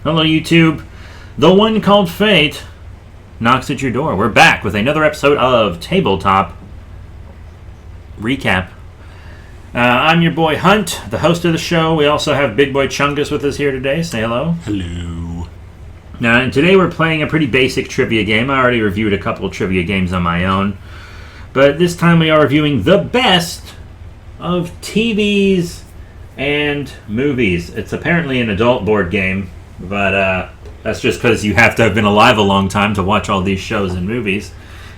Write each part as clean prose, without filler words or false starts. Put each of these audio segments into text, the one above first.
Hello, YouTube. The one called Fate knocks at your door. We're back with another episode of Tabletop Recap. I'm your boy Hunt, the host of the show. We also have Big Boy Chungus with us here today. Say hello. Hello. And today we're playing a pretty basic trivia game. I already reviewed a couple of trivia games on my own. But this time we are reviewing the best of TVs and movies. It's apparently an adult board game, but that's just because you have to have been alive a long time to watch all these shows and movies.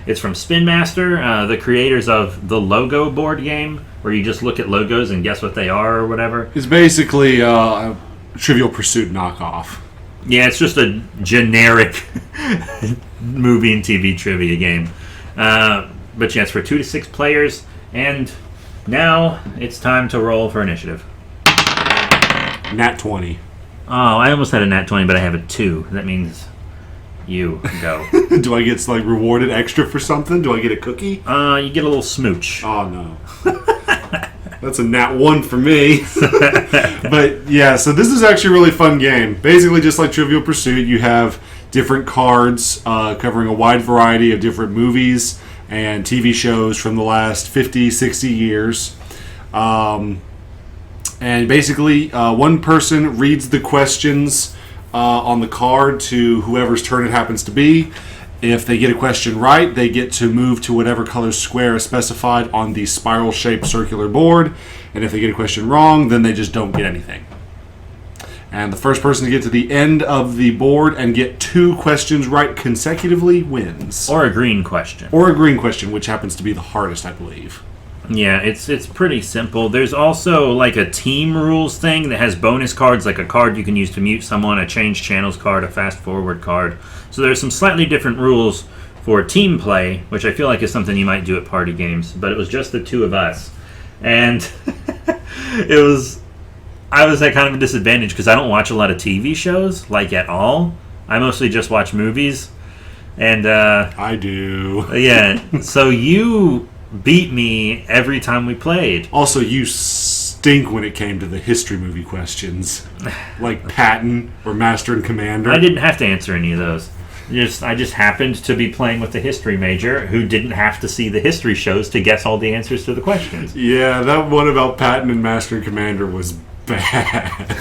It's from Spin Master, the creators of the Logo board game, where you just look at logos and guess what they are or whatever. It's basically a Trivial Pursuit knockoff. Yeah, it's just a generic movie and TV trivia game. But yeah, it's for 2 to 6 players, and now it's time to roll for initiative. Nat 20. Oh, I almost had a nat 20, but I have a 2. That means you go. Do I get rewarded extra for something? Do I get a cookie? You get a little smooch. Oh, no. That's a nat 1 for me. But yeah, so this is actually a really fun game. Basically, just like Trivial Pursuit, you have different cards covering a wide variety of different movies and TV shows from the last 50, 60 years. And basically, one person reads the questions on the card to whoever's turn it happens to be. If they get a question right, they get to move to whatever color square is specified on the spiral-shaped circular board. And if they get a question wrong, then they just don't get anything. And the first person to get to the end of the board and get 2 questions right consecutively wins. Or a green question. Or a green question, which happens to be the hardest, I believe. Yeah, it's pretty simple. There's also like a team rules thing that has bonus cards, like a card you can use to mute someone, a change channels card, a fast forward card. So there's some slightly different rules for team play, which I feel like is something you might do at party games. But it was just the 2 of us. And I was at kind of a disadvantage because I don't watch a lot of TV shows, like at all. I mostly just watch movies. And I do. Yeah, so you beat me every time we played. Also, you stink when it came to the history movie questions, like Patton or Master and Commander. I didn't have to answer any of those. I just happened to be playing with the history major who didn't have to see the history shows to guess all the answers to the questions. Yeah, that one about Patton and Master and Commander was bad.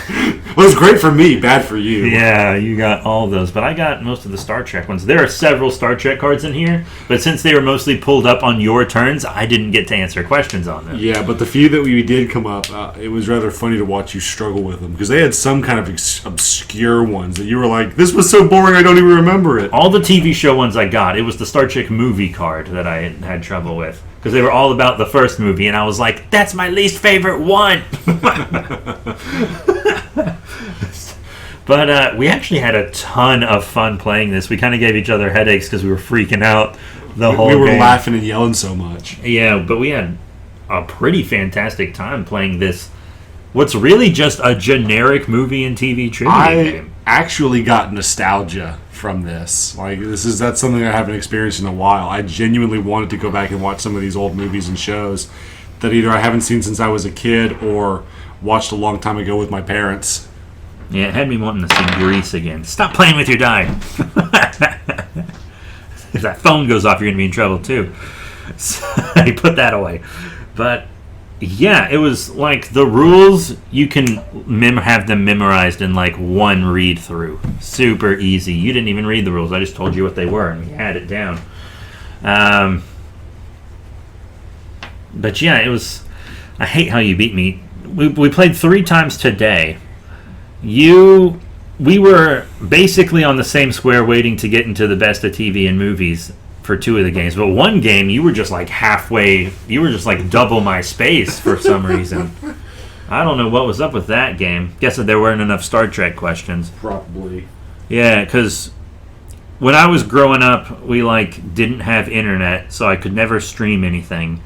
Well, it was great for me, bad for you. Yeah, you got all of those, but I got most of the Star Trek ones. There are several Star Trek cards in here, but since they were mostly pulled up on your turns, I didn't get to answer questions on them. Yeah, but the few that we did come up, it was rather funny to watch you struggle with them, because they had some kind of obscure ones that you were like, this was so boring I don't even remember it. All the TV show ones I got, it was the Star Trek movie card that I had trouble with. Because they were all about the first movie, and I was like, that's my least favorite one! But we actually had a ton of fun playing this. We kind of gave each other headaches because we were freaking out the whole game. We were laughing and yelling so much. Yeah, but we had a pretty fantastic time playing this. What's really just a generic movie and TV trivia game. I actually got nostalgia from this. That's something I haven't experienced in a while. I genuinely wanted to go back and watch some of these old movies and shows that either I haven't seen since I was a kid or watched a long time ago with my parents. Yeah, it had me wanting to see Grease again. Stop playing with your die. If that phone goes off, you're going to be in trouble too. So I put that away. But yeah, it was like the rules, you can have them memorized in like one read through. Super easy. You didn't even read the rules. I just told you what they were and we had it down. But yeah, it was... I hate how you beat me. We played 3 times today. We were basically on the same square waiting to get into the best of TV and movies for 2 of the games. But one game, you were just like halfway... You were just like double my space for some reason. I don't know what was up with that game. Guess that there weren't enough Star Trek questions. Probably. Yeah, because when I was growing up, we didn't have internet, so I could never stream anything.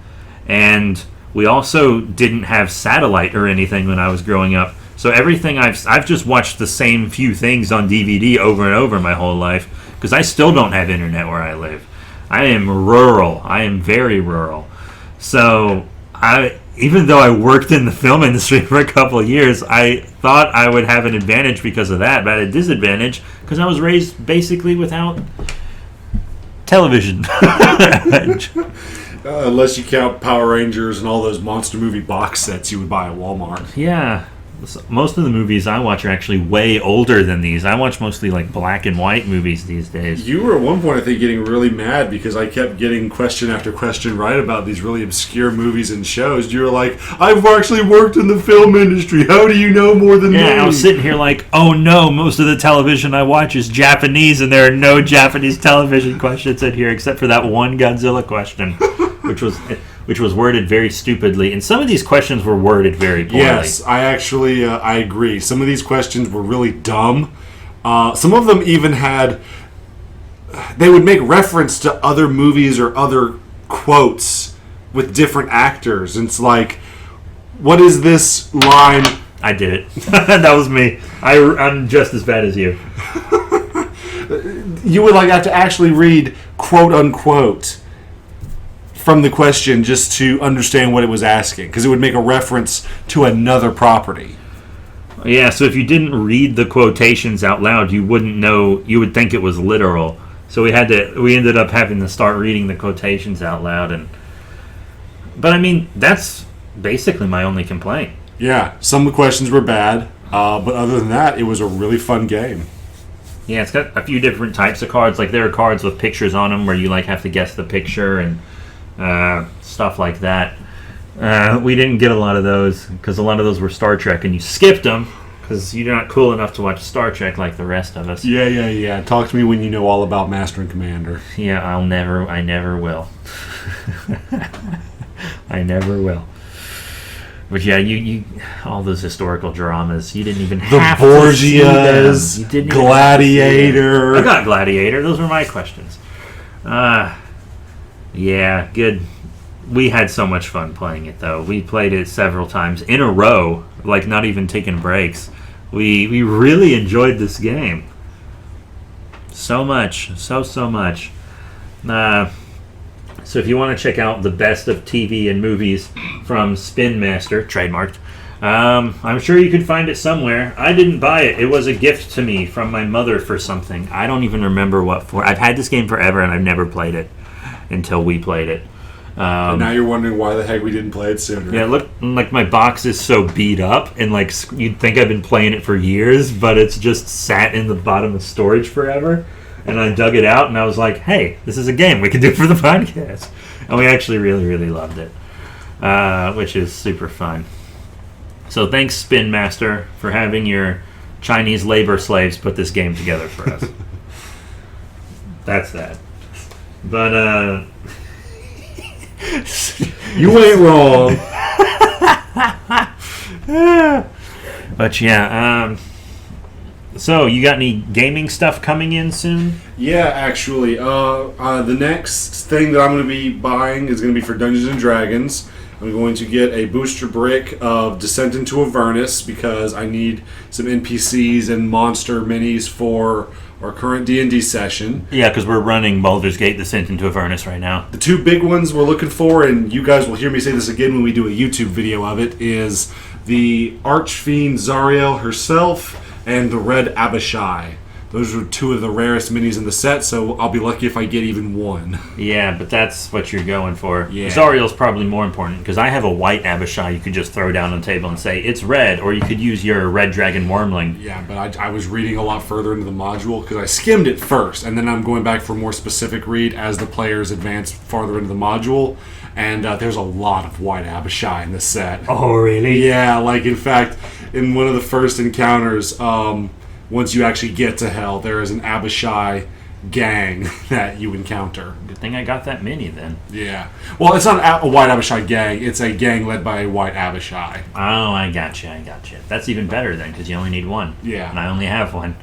And we also didn't have satellite or anything when I was growing up. So everything I've just watched the same few things on DVD over and over my whole life because I still don't have internet where I live. I am rural. I am very rural. So even though I worked in the film industry for a couple of years, I thought I would have an advantage because of that, but I had a disadvantage because I was raised basically without television. Unless you count Power Rangers and all those monster movie box sets you would buy at Walmart. Yeah. Most of the movies I watch are actually way older than these. I watch mostly like black and white movies these days. You were at one point, I think, getting really mad because I kept getting question after question right about these really obscure movies and shows. You were like, I've actually worked in the film industry. How do you know more than me? Yeah, I was sitting here like, oh no, most of the television I watch is Japanese and there are no Japanese television questions in here except for that one Godzilla question, which was worded very stupidly. And some of these questions were worded very poorly. Yes, I agree. Some of these questions were really dumb. Some of them even they would make reference to other movies or other quotes with different actors. And it's like, what is this line? I did it. That was me. I'm just as bad as you. You would have to actually read quote unquote from the question just to understand what it was asking, because it would make a reference to another property. Yeah, so if you didn't read the quotations out loud, you wouldn't know. You would think it was literal. So we ended up having to start reading the quotations out loud, but I mean, that's basically my only complaint. Yeah, some of the questions were bad, but other than that, it was a really fun game. Yeah, it's got a few different types of cards. Like there are cards with pictures on them where you have to guess the picture and stuff like that. We didn't get a lot of those because a lot of those were Star Trek, and you skipped them because you're not cool enough to watch Star Trek like the rest of us. Yeah. Talk to me when you know all about Master and Commander. Yeah, I never will. I never will. But yeah, you all those historical dramas, you didn't even have to see them. The Borgias, you didn't Gladiator. I got Gladiator. Those were my questions. Yeah, good. We had so much fun playing it, though. We played it several times in a row, like not even taking breaks. We really enjoyed this game. So much. So much. So if you want to check out the best of TV and movies from Spin Master, trademarked, I'm sure you could find it somewhere. I didn't buy it. It was a gift to me from my mother for something. I don't even remember what for. I've had this game forever, and I've never played it until we played it. And now you're wondering why the heck we didn't play it sooner. Yeah, look, like my box is so beat up, and like you'd think I've been playing it for years, but it's just sat in the bottom of storage forever. And I dug it out, and I was like, hey, this is a game we can do for the podcast. And we actually really, really loved it, which is super fun. So thanks, Spin Master, for having your Chinese labor slaves put this game together for us. That's that. But, you ain't wrong. But yeah, so you got any gaming stuff coming in soon? Yeah, actually, the next thing that I'm going to be buying is going to be for Dungeons and Dragons. I'm going to get a booster brick of Descent into Avernus because I need some NPCs and monster minis for our current D&D session. Yeah, because we're running Baldur's Gate Descent into Avernus right now. The two big ones we're looking for, and you guys will hear me say this again when we do a YouTube video of it, is the Archfiend Zariel herself and the Red Abishai. Those are two of the rarest minis in the set, so I'll be lucky if I get even one. Yeah, but that's what you're going for. Yeah. Zariel's probably more important, because I have a white Abishai you could just throw down on the table and say, it's red, or you could use your Red Dragon Wormling. Yeah, but I was reading a lot further into the module, because I skimmed it first, and then I'm going back for a more specific read as the players advance farther into the module, and there's a lot of white Abishai in this set. Oh, really? Yeah, like, in fact, in one of the first encounters, once you actually get to hell, there is an Abishai gang that you encounter. Good thing I got that mini then. Yeah. Well, it's not a white Abishai gang. It's a gang led by a white Abishai. Oh, I gotcha. That's even better then, because you only need one. Yeah. And I only have one.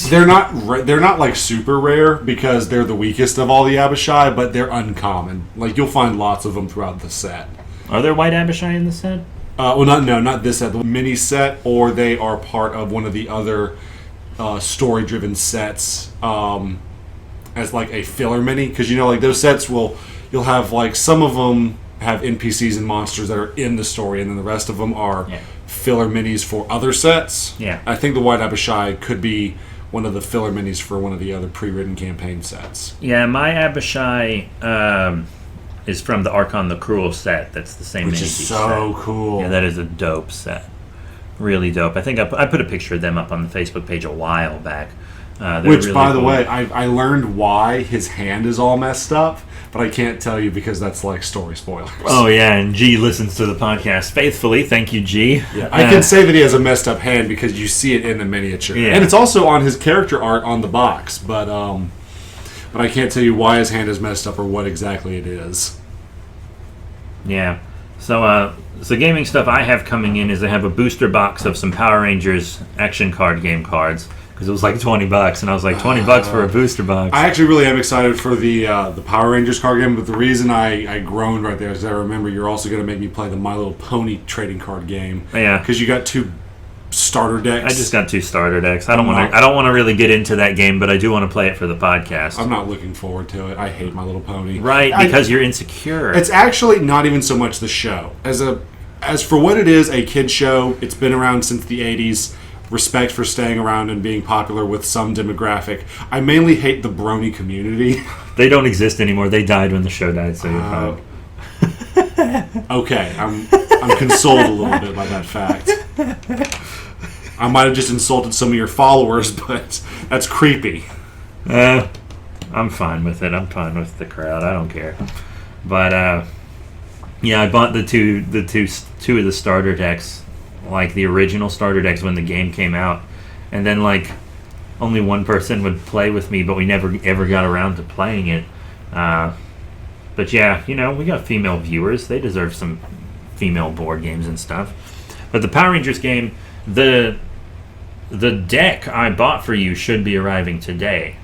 They're not like super rare because they're the weakest of all the Abishai, but they're uncommon. Like, you'll find lots of them throughout the set. Are there white Abishai in the set? Not this set. The mini set, or they are part of one of the other story-driven sets as like a filler mini, because like those sets you'll have like some of them have NPCs and monsters that are in the story, and then the rest of them are filler minis for other sets. Yeah. I think the White Abishai could be one of the filler minis for one of the other pre-written campaign sets. Yeah, my Abishai is from the Archon the Cruel set. That's the same Which mini is piece so set. cool. Yeah, that is a dope set. Really dope. I think I put a picture of them up on the Facebook page a while back. Which, really by the cool. way, I learned why his hand is all messed up, but I can't tell you because that's like story spoilers. Oh, yeah, and G listens to the podcast faithfully. Thank you, G. Yeah, I can say that he has a messed up hand because you see it in the miniature. Yeah. And it's also on his character art on the box, but I can't tell you why his hand is messed up or what exactly it is. Yeah. So gaming stuff I have coming in is I have a booster box of some Power Rangers action card game cards. Because it was like $20, and I was like, $20 for a booster box. I actually really am excited for the Power Rangers card game, but the reason I groaned right there is I remember you're also going to make me play the My Little Pony trading card game. Yeah. Because you got 2 starter decks. I just got 2 starter decks. I don't want to really get into that game, but I do want to play it for the podcast. I'm not looking forward to it. I hate My Little Pony. Right, because you're insecure. It's actually not even so much the show. As for what it is, a kid's show, it's been around since the 80s. Respect for staying around and being popular with some demographic. I mainly hate the brony community. They don't exist anymore. They died when the show died, so you're fine. Okay, I'm consoled a little bit by that fact. I might have just insulted some of your followers, but that's creepy. I'm fine with it. I'm fine with the crowd. I don't care. But yeah, I bought the two of the starter decks. Like the original starter decks when the game came out, and then like only one person would play with me, but we never ever got around to playing it. But yeah, we got female viewers; they deserve some female board games and stuff. But the Power Rangers game, the deck I bought for you should be arriving today,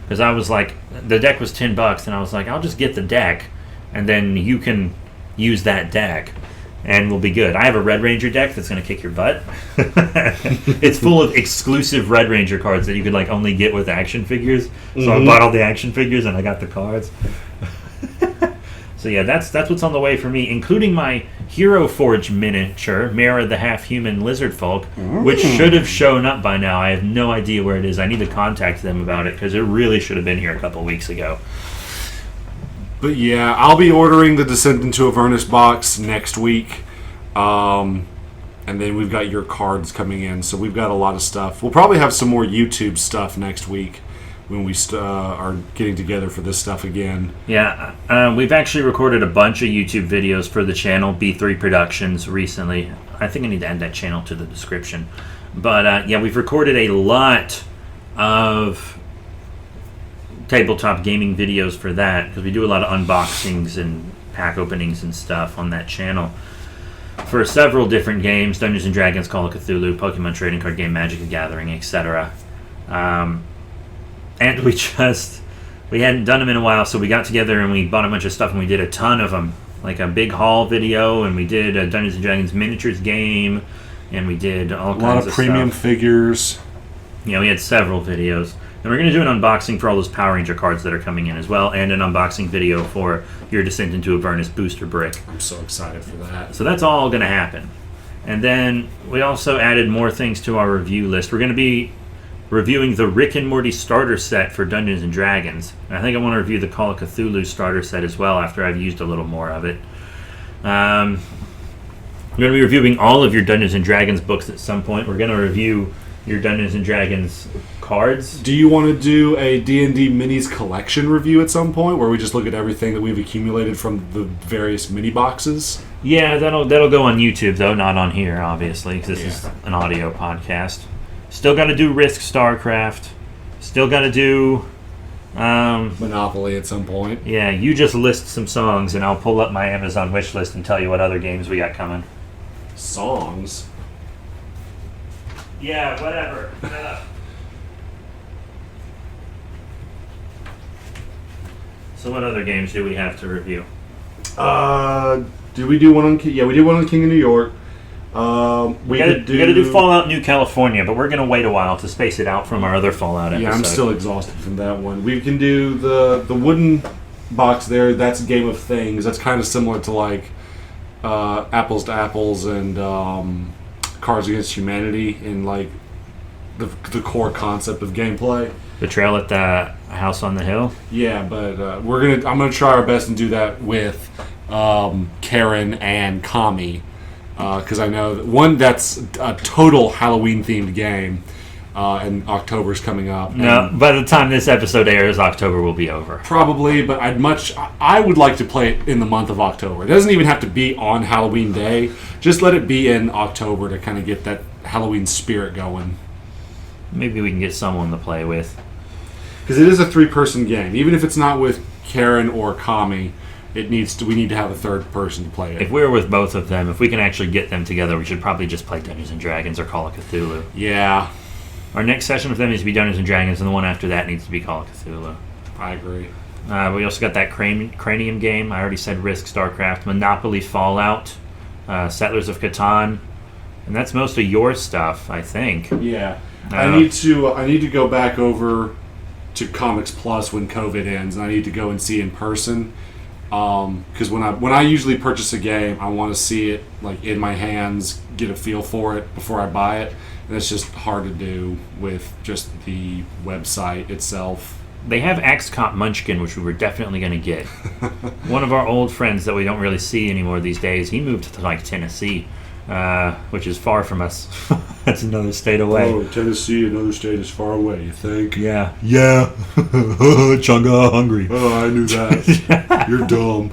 because I was like, the deck was $10, and I was like, I'll just get the deck, and then you can use that deck. And we'll be good. I have a Red Ranger deck that's going to kick your butt. It's full of exclusive Red Ranger cards that you could like only get with action figures. So I bought all the action figures and I got the cards. So yeah, that's what's on the way for me, including my Hero Forge miniature, Mara the half-human lizard folk, which should have shown up by now. I have no idea where it is. I need to contact them about it because it really should have been here a couple weeks ago. But yeah, I'll be ordering the Descent into Avernus box next week. And then we've got your cards coming in. So we've got a lot of stuff. We'll probably have some more YouTube stuff next week when we are getting together for this stuff again. Yeah, we've actually recorded a bunch of YouTube videos for the channel, B3 Productions, recently. I think I need to add that channel to the description. But yeah, we've recorded a lot of tabletop gaming videos for that, because we do a lot of unboxings and pack openings and stuff on that channel for several different games: Dungeons and Dragons, Call of Cthulhu, Pokemon trading card game, Magic the Gathering, etc. And we hadn't done them in a while, so we got together and we bought a bunch of stuff and we did a ton of them, like a big haul video, and we did a Dungeons and Dragons miniatures game, and we did all kinds of stuff. A lot of premium figures. We had several videos. And we're going to do an unboxing for all those Power Ranger cards that are coming in as well, and an unboxing video for your Descent into Avernus booster brick. I'm so excited for that. So that's all going to happen. And then we also added more things to our review list. We're going to be reviewing the Rick and Morty starter set for Dungeons and Dragons. And I think I want to review the Call of Cthulhu starter set as well after I've used a little more of it. We're going to be reviewing all of your Dungeons and Dragons books at some point. We're going to review your Dungeons and Dragons cards. Do you want to do a D&D minis collection review at some point, where we just look at everything that we've accumulated from the various mini boxes? Yeah, that'll go on YouTube though, not on here, obviously, because this is an audio podcast. Still got to do Risk StarCraft. Still got to do Monopoly at some point. Yeah, you just list some songs, and I'll pull up my Amazon wish list and tell you what other games we got coming. Songs? Yeah, whatever. So what other games do we have to review? Did we do one on King? Yeah, we did one on King of New York. We got to do Fallout New California, but we're going to wait a while to space it out from our other Fallout episode. Yeah, I'm still exhausted from that one. We can do the wooden box there, that's Game of Things. That's kind of similar to like Apples to Apples and Cards Against Humanity in like the core concept of gameplay. Betrayal at the House on the Hill. Yeah, but I'm gonna try our best and do that with Karen and Kami, because I know that's a total Halloween themed game, and October's coming up. No, by the time this episode airs, October will be over. Probably, but I would like to play it in the month of October. It doesn't even have to be on Halloween Day. Just let it be in October to kind of get that Halloween spirit going. Maybe we can get someone to play with. Because it is a 3-person game. Even if it's not with Karen or Kami, we need to have a third person to play it. If we're with both of them, if we can actually get them together, we should probably just play Dungeons & Dragons or Call of Cthulhu. Yeah. Our next session with them needs to be Dungeons & Dragons, and the one after that needs to be Call of Cthulhu. I agree. We also got that Cranium game. I already said Risk, StarCraft, Monopoly, Fallout, Settlers of Catan, and that's most of your stuff, I think. Yeah. I need to go back over to Comics Plus when COVID ends, and I need to go and see in person. Because when I usually purchase a game, I want to see it like in my hands, get a feel for it before I buy it, and it's just hard to do with just the website itself. They have Axe Cop Munchkin, which we were definitely going to get. One of our old friends that we don't really see anymore these days, he moved to like Tennessee, which is far from us. That's another state away. Oh, Tennessee, another state is far away, you think? Yeah. Yeah. Chunga hungry. Oh, I knew that. You're dumb.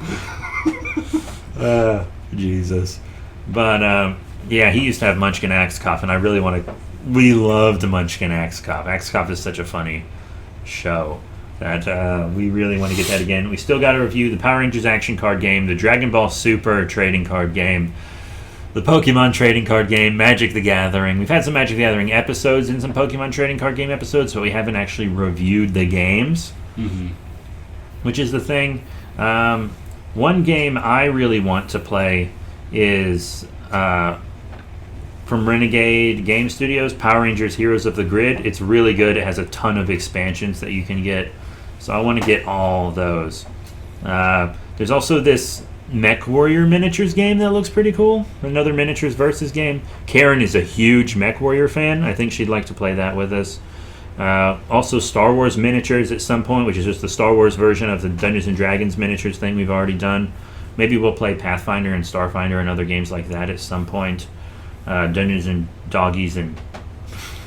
Jesus. But, yeah, he used to have Munchkin Axe Cop, and I really want to... We loved Munchkin Axe Cop. Axe Cop is such a funny show that we really want to get that again. We still got to review the Power Rangers action card game, the Dragon Ball Super trading card game, the Pokemon trading card game, Magic the Gathering. We've had some Magic the Gathering episodes and some Pokemon trading card game episodes, but we haven't actually reviewed the games, which is the thing. One game I really want to play is from Renegade Game Studios, Power Rangers Heroes of the Grid. It's really good. It has a ton of expansions that you can get, so I want to get all those. There's also this Mech Warrior Miniatures game that looks pretty cool. Another Miniatures Versus game. Karen is a huge Mech Warrior fan. I think she'd like to play that with us. Also Star Wars Miniatures at some point, which is just the Star Wars version of the Dungeons & Dragons Miniatures thing we've already done. Maybe we'll play Pathfinder and Starfinder and other games like that at some point. Dungeons and Doggies and... Did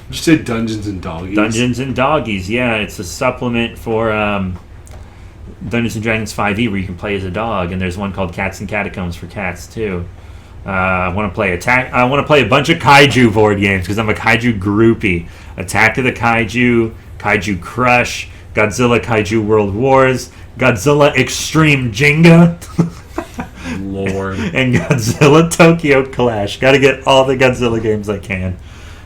you say Dungeons and Doggies? Dungeons and Doggies, yeah. It's a supplement for... Dungeons & Dragons 5e where you can play as a dog, and there's one called Cats and Catacombs for cats too. I want to play a bunch of kaiju board games because I'm a kaiju groupie. Attack of the Kaiju, Kaiju Crush, Godzilla Kaiju World Wars, Godzilla Extreme Jenga, Lord, and Godzilla Tokyo Clash. Got to get all the Godzilla games I can.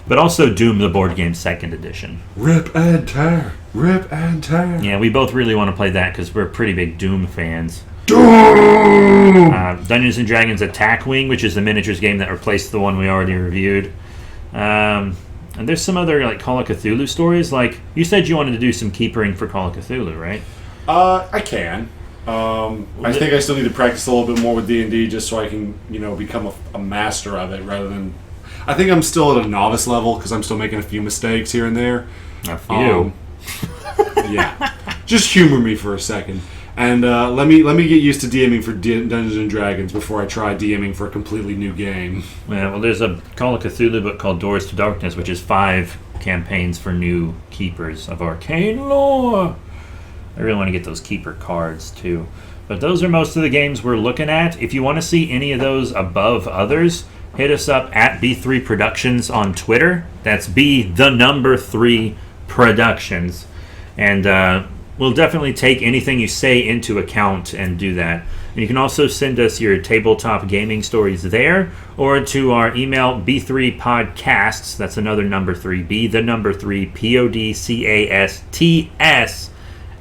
But also Doom the board game 2nd edition. Rip and tear. Rip and tear. Yeah, we both really want to play that because we're pretty big Doom fans. Doom! Dungeons & Dragons Attack Wing, which is the miniatures game that replaced the one we already reviewed. And there's some other like Call of Cthulhu stories. Like, you said you wanted to do some keepering for Call of Cthulhu, right? I can. I think I still need to practice a little bit more with D&D just so I can, become a master of it rather than... I think I'm still at a novice level because I'm still making a few mistakes here and there. A few. Yeah. Just humor me for a second. And let me get used to DMing for Dungeons and Dragons before I try DMing for a completely new game. Yeah, well, there's a Call of Cthulhu book called Doors to Darkness, which is 5 campaigns for new keepers of arcane lore. I really want to get those keeper cards, too. But those are most of the games we're looking at. If you want to see any of those above others, hit us up at B3 Productions on Twitter. That's B3 Productions. And we'll definitely take anything you say into account and do that. And you can also send us your tabletop gaming stories there or to our email B3podcasts. That's another number 3. B3 PODCASTS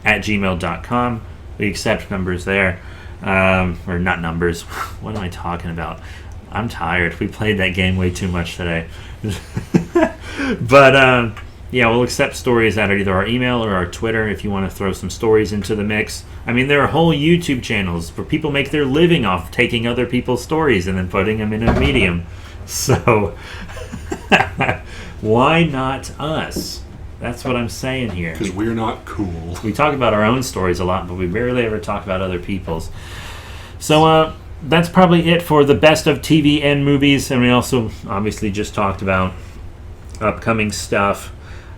@gmail.com. We accept numbers there. Or not numbers. What am I talking about? I'm tired. We played that game way too much today. But Yeah, we'll accept stories at either our email or our Twitter if you want to throw some stories into the mix. I mean, there are whole YouTube channels where people make their living off taking other people's stories and then putting them in a medium. So, why not us? That's what I'm saying here. Because we're not cool. We talk about our own stories a lot, but we rarely ever talk about other people's. So, that's probably it for the best of TV and movies. And we also obviously just talked about upcoming stuff.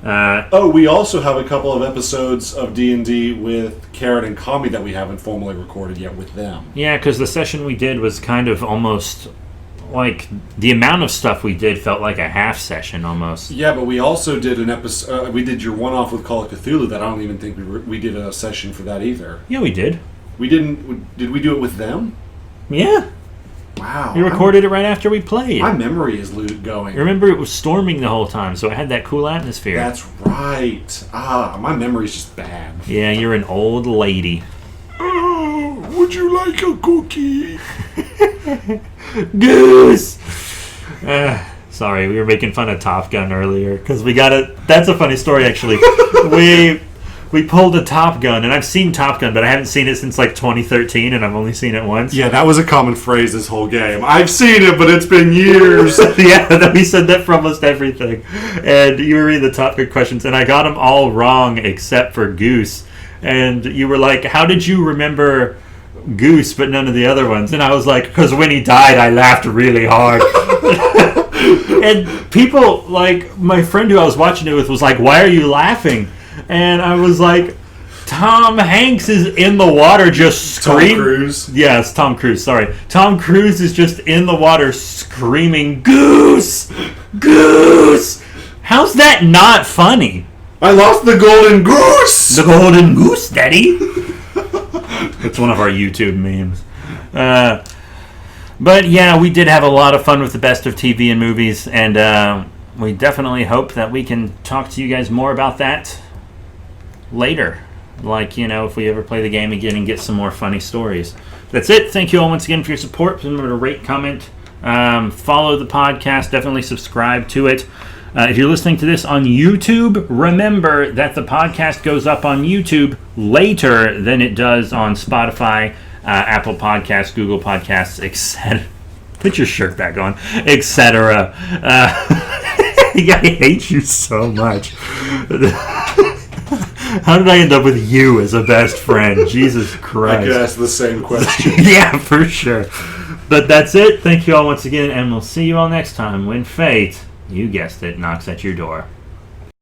We also have a couple of episodes of D&D with Karen and Kami that we haven't formally recorded yet with them. Yeah, because the session we did was kind of almost like the amount of stuff we did felt like a half session almost. Yeah, but we also did an episode. We did your one-off with Call of Cthulhu. That I don't even think we did a session for that either. Yeah, we did. We didn't. Did we do it with them? Yeah. Wow. We recorded it right after we played. My memory is going. Remember, it was storming the whole time, so it had that cool atmosphere. That's right. My memory's just bad. Yeah, you're an old lady. Oh, would you like a cookie? Goose! Sorry, we were making fun of Top Gun earlier, because we got it. That's a funny story, actually. We pulled a Top Gun, and I've seen Top Gun, but I haven't seen it since like 2013, and I've only seen it once. Yeah, that was a common phrase this whole game. I've seen it, but it's been years. Yeah, we said that for almost everything. And you were reading the Top Gun questions, and I got them all wrong except for Goose. And you were like, how did you remember Goose, but none of the other ones? And I was like, because when he died, I laughed really hard. And people, like, my friend who I was watching it with was like, why are you laughing? And I was like, Tom Hanks is in the water just screaming. Tom Cruise? Yes, Tom Cruise, sorry. Tom Cruise is just in the water screaming, Goose! Goose! How's that not funny? I lost the golden goose! The golden goose, Daddy! It's one of our YouTube memes. But yeah, we did have a lot of fun with the best of TV and movies, and we definitely hope that we can talk to you guys more about that later. Like, if we ever play the game again and get some more funny stories. That's it. Thank you all once again for your support. Please remember to rate, comment, follow the podcast. Definitely subscribe to it. If you're listening to this on YouTube, remember that the podcast goes up on YouTube later than it does on Spotify, Apple Podcasts, Google Podcasts, etc. Put your shirt back on, etc. I hate you so much. How did I end up with you as a best friend? Jesus Christ. I could ask the same question. Yeah, for sure. But that's it. Thank you all once again, and we'll see you all next time when fate, you guessed it, knocks at your door.